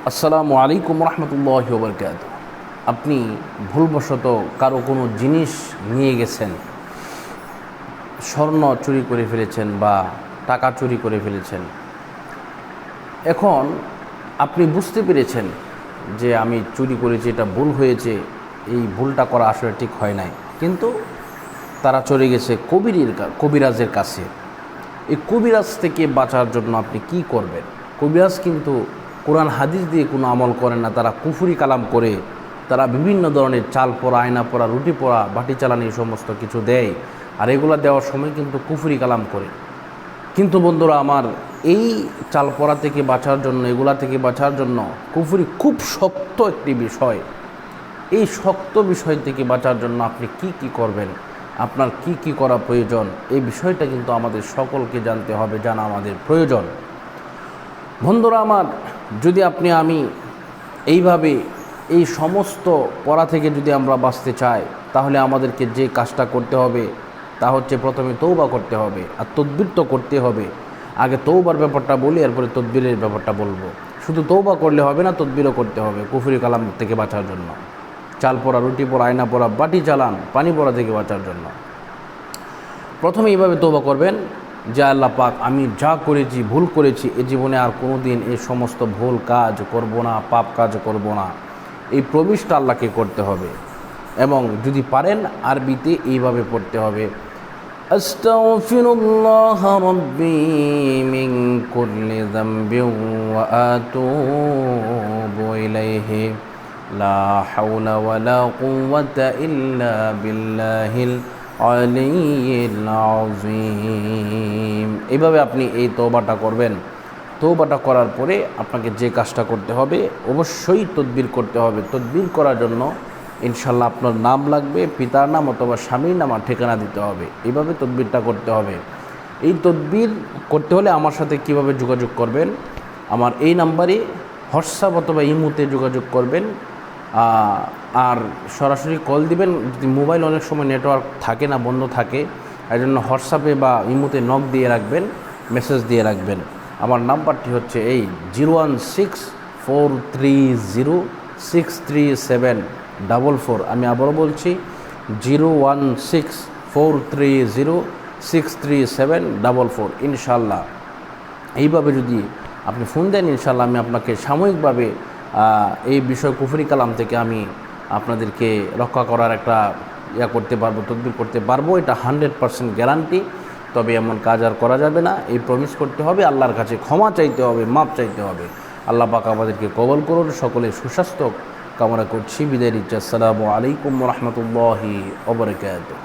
আসসালামু আলাইকুম রহমতুল্লাহি ওয়া বারাকাতুহু। আপনি ভুলবশত কারো কোনো জিনিস নিয়ে গেছেন, স্বর্ণ চুরি করে ফেলেছেন বা টাকা চুরি করে ফেলেছেন। এখন আপনি বুঝতে পেরেছেন যে আমি চুরি করেছি, এটা ভুল হয়েছে, এই ভুলটা করা আসলে ঠিক হয় নাই, কিন্তু তারা চলে গেছে কবিরাজের কাছে। এই কবিরাজ থেকে বাঁচার জন্য আপনি কি করবেন? কবিরাজ কিন্তু কোরআন হাদিস দিয়ে কোনো আমল করেন না, তারা কুফরি কালাম করে, তারা বিভিন্ন ধরনের চাল পড়া, আয়না পড়া, রুটি পড়া, বাটি চালানি সমস্ত কিছু দেয়, আর এগুলো দেওয়ার সময় কিন্তু কুফরি কালাম করে। কিন্তু বন্ধুরা আমার, এই চাল পড়া থেকে বাঁচার জন্য, এগুলা থেকে বাঁচার জন্য কুফরি খুব শক্ত একটি বিষয়। এই শক্ত বিষয় থেকে বাঁচার জন্য আপনি কি কি করবেন, আপনার কি কি করা প্রয়োজন, এই বিষয়টা কিন্তু আমাদের সকলকে জানতে হবে, জানা আমাদের প্রয়োজন। বন্ধুরা আমার, যদি আমি এইভাবে এই সমস্ত পড়া থেকে যদি আমরা বাঁচতে চাই, তাহলে আমাদেরকে যে কাজটা করতে হবে তা হচ্ছে প্রথমে তৌবা করতে হবে, আর তদবির তো করতে হবে। আগে তৌবার ব্যাপারটা বলি, এরপরে তদবিরের ব্যাপারটা বলবো। শুধু তৌবা করলে হবে না, তদবিরও করতে হবে কুফরি কালাম থেকে বাঁচার জন্য, চাল পড়া, রুটি পড়া, আয়না পড়া, বাটি চালান, পানি পড়া থেকে বাঁচার জন্য। প্রথমে এইভাবে তৌবা করবেন যে আল্লাহ পাক, আমি যা করেছি, ভুল করেছি, এ জীবনে আর কোনো দিন এই সমস্ত ভুল কাজ করব না, পাপ কাজ করব না। এই প্রমিসটা আল্লাহকে করতে হবে। এবং যদি পারেন আরবিতে এইভাবে পড়তে হবে, আস্তাগফিরুল্লাহ রাব্বি মিন কুল্লি যামবিন ওয়া আতুবু ইলাইহি লা হাওলা ওয়ালা কুওয়াতা ইল্লা বিল্লাহিল আলিয়্যিল আযীম। এইভাবে আপনি এই তওবাটা করবেন। তওবাটা করার পরে আপনাকে যে কাজটা করতে হবে, অবশ্যই তদবির করতে হবে। তদবির করার জন্য ইনশাল্লাহ আপনার নাম লাগবে, পিতার নাম অথবা স্বামীর নাম আর ঠিকানা দিতে হবে। এইভাবে তদবিরটা করতে হবে। এই তদবির করতে হলে আমার সাথে কিভাবে যোগাযোগ করবেন? আমার এই নাম্বারে হোয়াটসঅ্যাপ অথবা ইমোতে যোগাযোগ করবেন, আর সরাসরি কল দিবেন। যদি মোবাইল অনেক সময় নেটওয়ার্ক থাকে না, বন্ধ থাকে, এই জন্য হোয়াটসঅ্যাপে বা ইমোতে নক দিয়ে রাখবেন, মেসেজ দিয়ে রাখবেন। আমার নাম্বারটি হচ্ছে এই 016-430-63744। আমি আবারও বলছি 016-430-63744। ইনশাল্লাহ এইভাবে যদি আপনি ফোন দেন, ইনশাল্লাহ আমি আপনাকে সাময়িকভাবে এই বিষয় কুফরি কালাম থেকে আমি আপনাদেরকে রক্ষা করার একটা করতে পারবো, তদবির করতে পারবো। এটা 100% গ্যারান্টি। তবে এমন কাজ আর করা যাবে না, এই প্রমিস করতে হবে। আল্লাহর কাছে ক্ষমা চাইতে হবে, মাপ চাইতে হবে। আল্লাহ পাক আমাদেরকে কবুল করুন। সকলের সুস্বাস্থ্য কামনা করছি। বিদায় নিচ্ছি। আসসালামু আলাইকুম রহমতুল্লাহি ওয়া বারাকাতুহু।